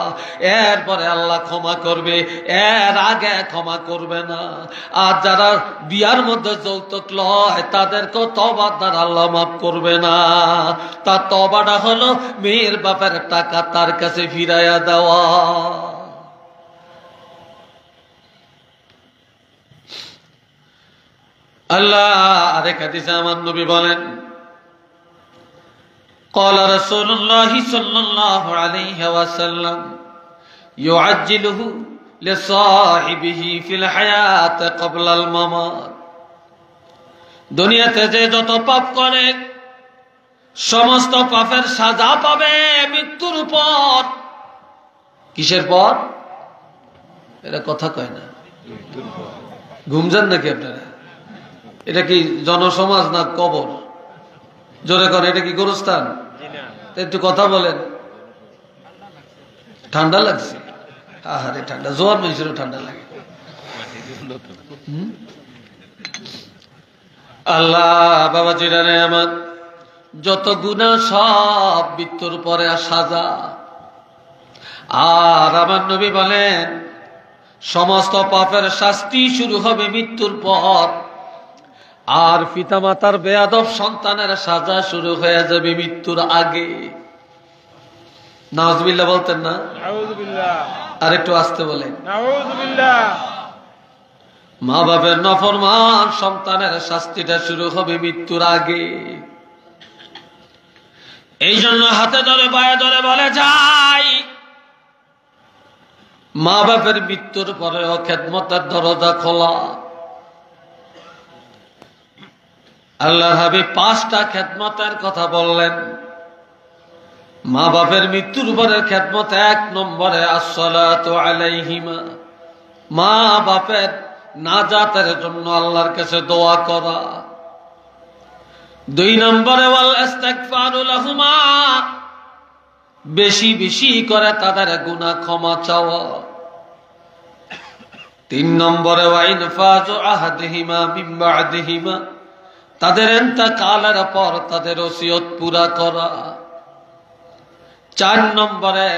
Speaker 1: এরপরে আল্লাহ ক্ষমা করবে, এর আগে ক্ষমা করবে না। আর যারা বিয়ার মধ্যে যৌতুক লয় তাদেরকেও তওবার দ্বারা আল্লাহ মাফ করবে না। তার তওবাটা হলো মেয়ের বাপের টাকা তার কাছে ফিরাইয়া দেওয়া। আল্লাহ আরেক হাদিসে আমার নবী বলেন, قال رسول الله صلى الله عليه وسلم يعجله لصاحبه في الحياة قبل الممات। দুনিয়াতে যে যত পাপ করে সমস্ত পাপের সাজা পাবে মৃত্যুর পর। কিসের পর? এটা কথা কয় না, ঘুম যান নাকি আপনারা? এটা কি জনসমাজ না কবর? জোরে করে, এটা কি গোরস্থান? একটু কথা বলেন। ঠান্ডা লাগছে? আহারে ঠান্ডা, জোয়ার মানুষেরও ঠান্ডা লাগে। আল্লাহ বাবা জিরানে আমার যত গুনাহ সব মৃত্যুর পরে সাজা। আর আমার নবী বলেন সমস্ত পাপের শাস্তি শুরু হবে মৃত্যুর পর। আর পিতামাতার বেয়াদব সন্তানের সাজা শুরু হয়ে যাবে মৃত্যুর আগে। নাউজুবিল্লাহ বলতেন না? আর একটু আসতে বলেন। মা বাপের নাফরমান সন্তানের শাস্তিটা শুরু হবে মৃত্যুর আগে। এই জন্য হাতে ধরে পায়ে ধরে বলে যাই, মা বাপের মৃত্যুর পরেও খেদমতের দরজা খোলা। আল্লাহ হাবিব 5টা খেদমতের কথা বললেন। মা বাপের মৃত্যুর পরের খেদমত 1 নম্বরে আসসালাতু আলাইহিমা, মা বাপের নাজাতের জন্য আল্লাহর কাছে দোয়া করা। 2 নম্বরে ওয়াল ইস্তিগফারু লাহুমা, বেশি বেশি করে তাদের গুনাহ ক্ষমা চাওয়া। 3 নম্বরে ওয়া ইনফাজু আহাদিহিমা মিন বা'দিহিমা, তাদের ইন্তেকালের পর তাদের ওসিয়ত পুরা করা। 4 নম্বরে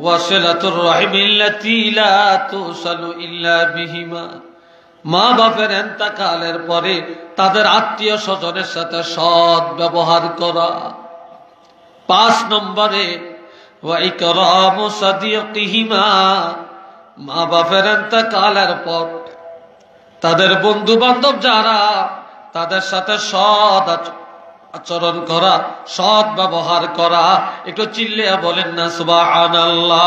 Speaker 1: ওয়াসিলাতুর রাহিমিল্লাতী লা তুসালু ইল্লা বিহিমা, মা বাপের ইন্তেকালের পরে তাদের আত্মীয় স্বজনের সাথে সৎ ব্যবহার করা। 5 নম্বরে ওয়া ইকরামু সাদিকিহিমা, মা বাপের ইন্তেকালের পর তাদের বন্ধু বান্ধব যারা তাদের সাথে সৎ আচরণ করা, সৎ ব্যবহার করা। একটু চিল্লিয়া বলেন না সুবহানাল্লাহ।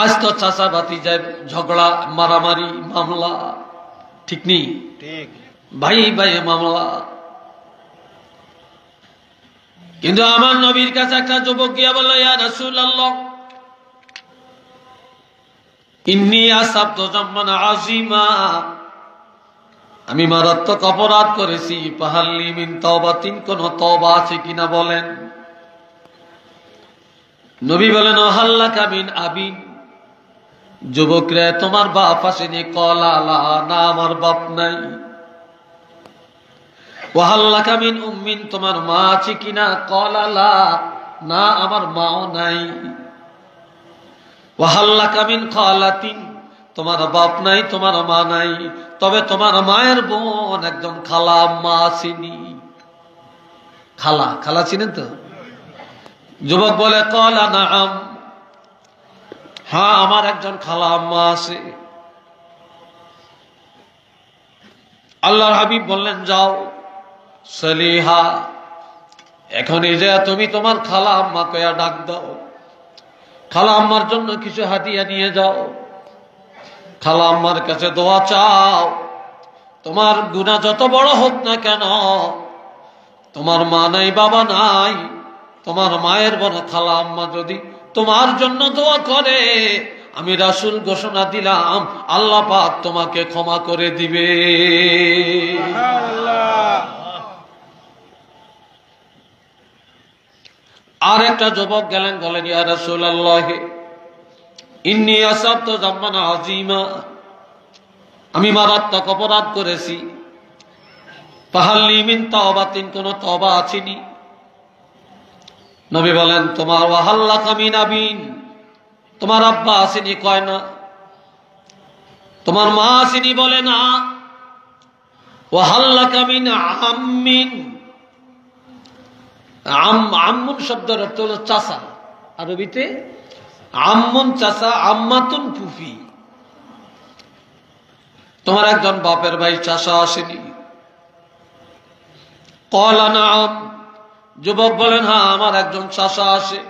Speaker 1: আজ তো চাচা ভাতিজার ঝগড়া, মারামারি, মামলা, ঠিক নেই? ভাই ভাই মামলা, কিন্তু আমার নবীর কাছে একটা যুবক গিয়া বলল, ইয়া রাসূলুল্লাহ, ইন্নী আসাবতু যামমান আযীমা, আমি মারাত্মক অপরাধ করেছি, ফাহাল্লি মিন তাওবাতিন, কোন তওবা আছে কিনা বলেন। নবী বলেন, হাল্লাকা মিন আবিন, যুবকরে তোমার বাপ আসেনি? ক্বালা লা, না আমার বাপ নাই। ওয়াহাল্লাকা মিন উম্মিন, তোমার মা আছে কিনা? ক্বালা লা, না আমার মাও নাই। ওয়াহাল্লাকা মিন খালাতিন, তোমার বাপ নাই, তোমার মা নাই, তবে তোমার মায়ের বোন একজন খালা আম্মা আসেনি। খালা, খালা চিনেন তো? যুবক বলে, ক্বালা নাআম, হ্যাঁ আমার একজন খালা আম্মা আছে। আল্লাহর হাবিব বললেন, যাও সলিহা, এখনই যে তুমি তোমার খালা আম্মা কয়া ডাক দাও, খালা আম্মার জন্য কিছু হাদিয়া নিয়ে যাও, খালা আম্মার কাছে দোয়া চাও। তোমার গুনাহ যত বড় হোক না কেন, তোমার মা নাই বাবা নাই, তোমার মায়ের বোন খালা আম্মা যদি তোমার জন্য দোয়া করে, আমি রাসূল ঘোষণা দিলাম আল্লাহ পাক তোমাকে ক্ষমা করে দিবে। আর একটা যুবক গেলেন, বলেন, ইয়া রাসূলুল্লাহ, ইন্নী আসাবতু যামমান আযীমা, আমি মারাত্মক অপরাধ করেছি, ফাহাল্লি মিন তাওবাতিন, কোন তওবা আছেনি? নবী বলেন, তোমার ওয়াহাল্লাকা মিন আবিন, তোমার আব্বা আসেনি? কয় না। তোমার মা আসেনি? বলে না। ওয়াহাল্লাকা মিন আম্মিন, আম্মুন শব্দের অর্থ হলো চাচা, আরবিতে আম্মুন চাচা, আম্মাতুন ফুফি। তোমার একজন বাপের ভাই চাচা আসেনি? ক্বালা নাআম, যুবক বলেন, হ্যাঁ আমার একজন চাচা আসে।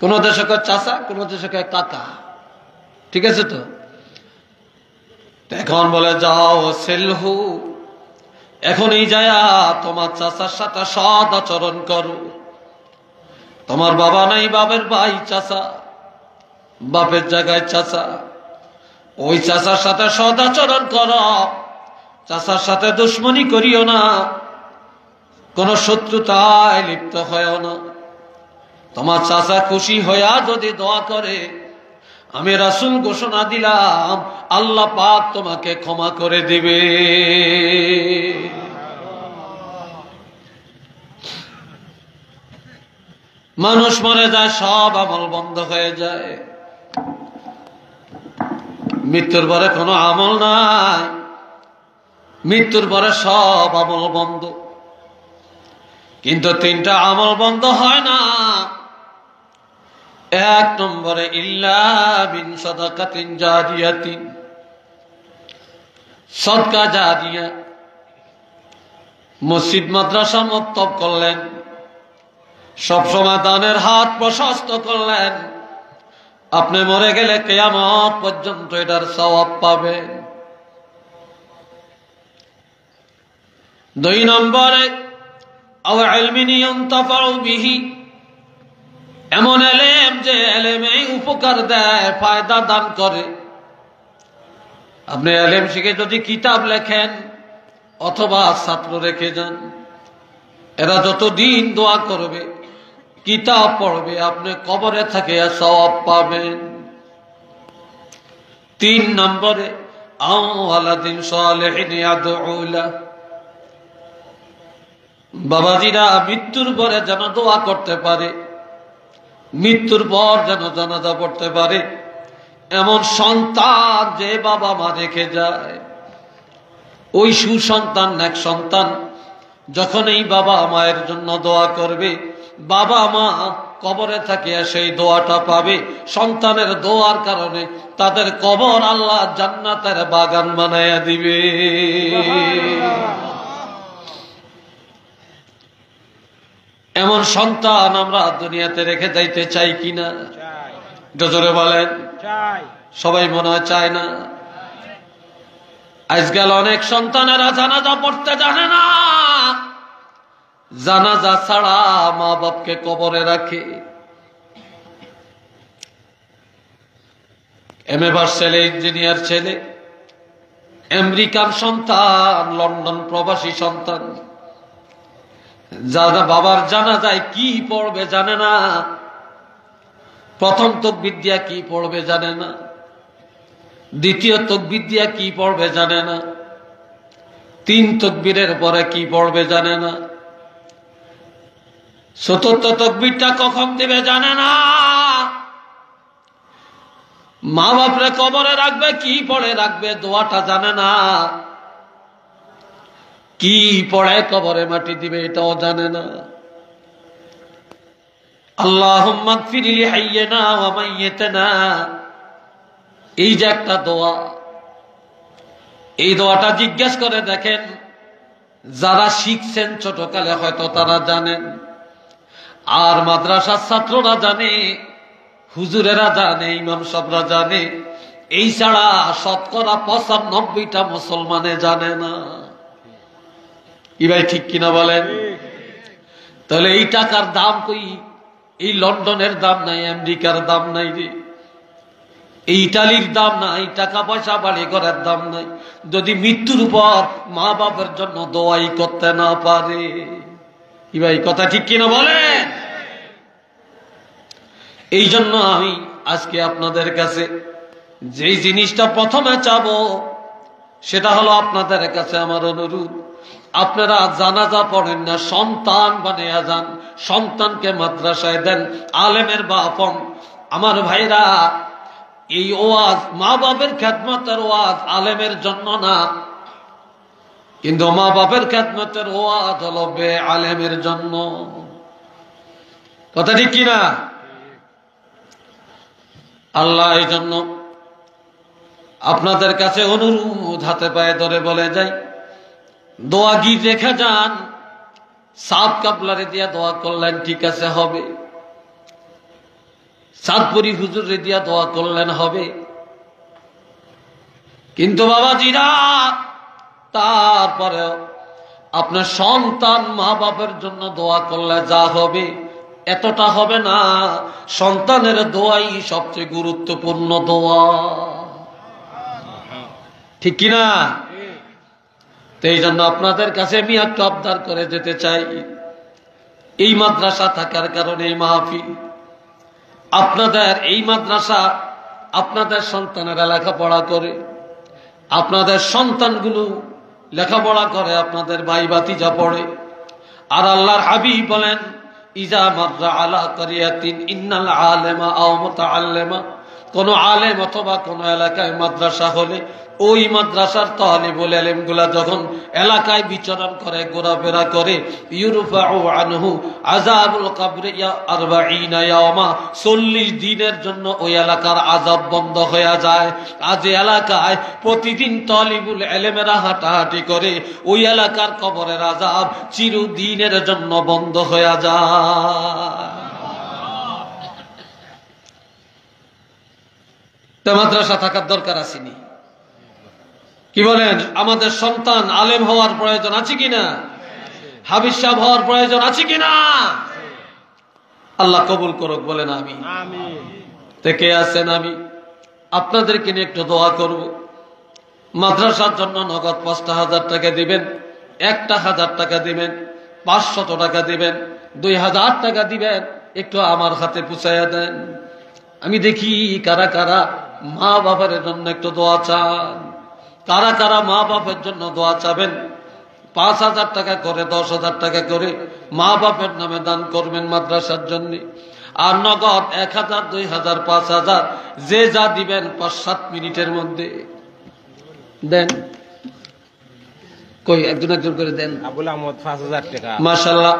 Speaker 1: কোন দেশে কয় চাচা, কোন দেশে কয় কাকা, ঠিক আছে তো? এখন বলে, যাও সেলহু, এখনই যায়া তোমার চাচার সাথে সৎ আচরণ করো। তোমার বাবা নাই, বাপের ভাই চাচা, বাপের জায়গায় চাচা, ওই চাচার সাথে সৎ আচরণ করো, চাচার সাথে দুশ্মনী করিও না, কোন শত্রুতায় লিপ্ত হয়েও না। তোমার চাচা খুশি হইয়া যদি দোয়া করে, আমি রাসূল ঘোষণা দিলাম আল্লাহ পাক তোমাকে ক্ষমা করে দিবে। মানুষ মরে যায়, সব আমল বন্ধ হয়ে যায়, মৃত্যুর পরে কোনো আমল নাই, মৃত্যুর পরে সব আমল বন্ধ। কিন্তু তিনটা আমল বন্ধ হয় না। এক নম্বরে, ইল্লা বিন সাদাকাতিন জারিয়াতিন, সদকা জারিয়া, মসজিদ মাদ্রাসা মক্তব করলেন, সবসময় দানের হাত প্রশস্ত করলেন, আপনি মরে গেলে কিয়ামত পর্যন্ত এটার সওয়াব পাবেন। দুই নম্বরে, আও ইলমিন ইউনতাফাউ বিহি, এমন এলেম যে এলেমে উপকার দেয়, ফায়দা দান করে। আপনি এলেম শিখে যদি কিতাব লেখেন অথবা ছাত্র রেখে যান, এরা যতদিন দোয়া করবে, কিতাব পড়বে, আপনি কবরে থেকে সওয়াব পাবেন। তিন নম্বরে, আও ওয়ালাদিন সালিহিন ইয়াদউ লা, বাবাজিরা মৃত্যুর পরে যেন দোয়া করতে পারে, মৃত্যুর পর যেন জানাজা পড়তে পারে, এমন সন্তান যে বাবা মা রেখে যায়, ওই সুসন্তান নেক সন্তান যখন এই বাবা মায়ের জন্য দোয়া করবে, বাবা মা কবরে থাকিয়া সেই দোয়াটা পাবে। সন্তানের দোয়ার কারণে তাদের কবর আল্লাহ জান্নাতের বাগান বানাইয়া দিবে। এমন সন্তান আমরা দুনিয়াতে রেখে যাইতে চাই কিনা? জোরে বলেন। সবাই মনে হয় চায় না। আজকাল অনেক সন্তানেরা জানাজা পড়তে জানে না, জানাজা ছাড়া মা বাপকে কবরে রাখে। এমএ পাস ছেলে, ইঞ্জিনিয়ার ছেলে, আমেরিকান সন্তান, লন্ডন প্রবাসী সন্তান, যারা বাবার জানাজায় কি পড়বে জানে না, প্রথম তাকবীর দিয়া কি পড়বে জানে না, দ্বিতীয় তাকবীর দিয়া কি পড়বে জানে না, 3 তাকবীরের পরে কি পড়বে জানে না, চতুর্থ তাকবীরটা কখন দিবে জানে না। মা বাপরে কবরে রাখবে, কি পড়ে রাখবে দোয়াটা জানে না, কি পড়ে কবরে মাটি দিবে এটাও জানে না। আল্লাহুম্মা গফির লি হাইয়িনা ওয়া মাইয়িতিনা, এই যে একটা দোয়া, এই দোয়াটা জিজ্ঞেস করে দেখেন, যারা শিখছেন ছোটকালে হয়তো তারা জানেন, আর মাদ্রাসার ছাত্ররা জানে, হুজুরেরা জানে, ইমাম সাহেবরা জানে, এই ছাড়া শতকরা 95টা মুসলমানে জানে না। কি ভাই ঠিক কিনা বলেন? তাহলে এই টাকার দাম কই? এই লন্ডনের দাম নাই, আমেরিকার দাম নাই রে, এই ইটালির দাম নাই, টাকা পয়সা বাড়ি ঘরের দাম নাই, যদি মৃত্যুর পর মা বাপের জন্য দোয়াই করতে না পারে। কি ভাই কথা ঠিক কিনা বলেন? এই জন্য আমি আজকে আপনাদের কাছে যেই জিনিসটা প্রথমে চাবো, সেটা হলো আপনাদের কাছে আমার অনুরোধ, আপনারা জানাজা পড়েন না, সন্তান বানিয়ে যান, সন্তানকে মাদ্রাসায় দেন, আলেমের বাপ হন। আমার ভাইরা, এই ওয়াজ মা বাপের খেদমতের ওয়াজ, আলেমের জন্য না, কিন্তু মা বাপের খেদমতের ওয়াজ হলো বে আলেমের জন্য। কথা ঠিক কিনা? আল্লাহ এই জন্য আপনাদের কাছে অনুরোধ হাতে পায়ে ধরে বলে যাই, দোয়া গির রেখে যান। সাত কাবলারে দিয়া দোয়া করলেন, ঠিক আছে, হবে। সাতপুরি হুজুরে দিয়া দোয়া করলেন, হবে। কিন্তু বাবাজিরা, তারপরে আপনার সন্তান মা বাপের জন্য দোয়া করলে যা হবে এতটা হবে না। সন্তানের দোয়াই সবচেয়ে গুরুত্বপূর্ণ দোয়া, ঠিক কিনা? এই জন্য আপনাদের কাছে আমি একটু আবদার করে যেতে চাই, এই মাদ্রাসা থাকার কারণে এই মাহফিল, আপনাদের এই মাদ্রাসা, আপনাদের সন্তানেরা লেখাপড়া করে, আপনাদের সন্তানগুলো লেখাপড়া করে, আপনাদের ভাই ভাতিজা পড়ে। আর আল্লাহর হাবিব বলেন, ইজা মাররা আলা কারিয়াতিন ইন্নাল আলেমা আও মুতাআল্লিমা, কোন আলেম অথবা কোন এলাকায় মাদ্রাসা হলে ওই মাদ্রাসার তালিবুল ইলমগুলা যখন এলাকায় বিচরণ করে, ঘোরাফেরা করে, ইউরফাউ আনহু আযাবুল কবর 40 ইয়াওমা, 40 দিনের জন্য ওই এলাকার আযাব বন্ধ হয়ে যায়। আজ এলাকায় প্রতিদিন তালিবুল ইলমেরা হাঁটাহাঁটি করে, ওই এলাকার কবরের আযাব চিরদিনের জন্য বন্ধ হয়ে যায়। তা মাদ্রাসা থাকার দরকার আসেনি? কি বলেন? আমাদের সন্তান আলেম হওয়ার প্রয়োজন আছে কিনা? হাফেজ সাহেব হওয়ার প্রয়োজন আছে কিনা? আল্লাহ কবুল করুক, বলেন আমিন। থেকে আছেন, আমি আপনাদেরকে নিয়ে একটু দোয়া করব। মাদ্রাসার জন্য নগদ 5,000 টাকা দিবেন, 1,000 টাকা দিবেন, 500 টাকা দিবেন, 2,000 টাকা দিবেন, একটু আমার হাতে পুছাইয়া দেন। আমি দেখি কারা কারা মা বাবার জন্য একটু দোয়া চান, কারা কারা মা বাপের জন্য দোয়া চাবেন। 5,000 টাকা করে, 10,000 টাকা করে মা বাপের নামে দান করবেন মাদ্রাসার জন্য। আর নগদ 1,000, 2,000, 5,000 যে যা দিবেন 5-7 মিনিটের মধ্যে দেন। কই একজন একজন করে দেন।
Speaker 2: আবুল আহমদ 5,000 টাকা।
Speaker 1: মাশাআল্লাহ।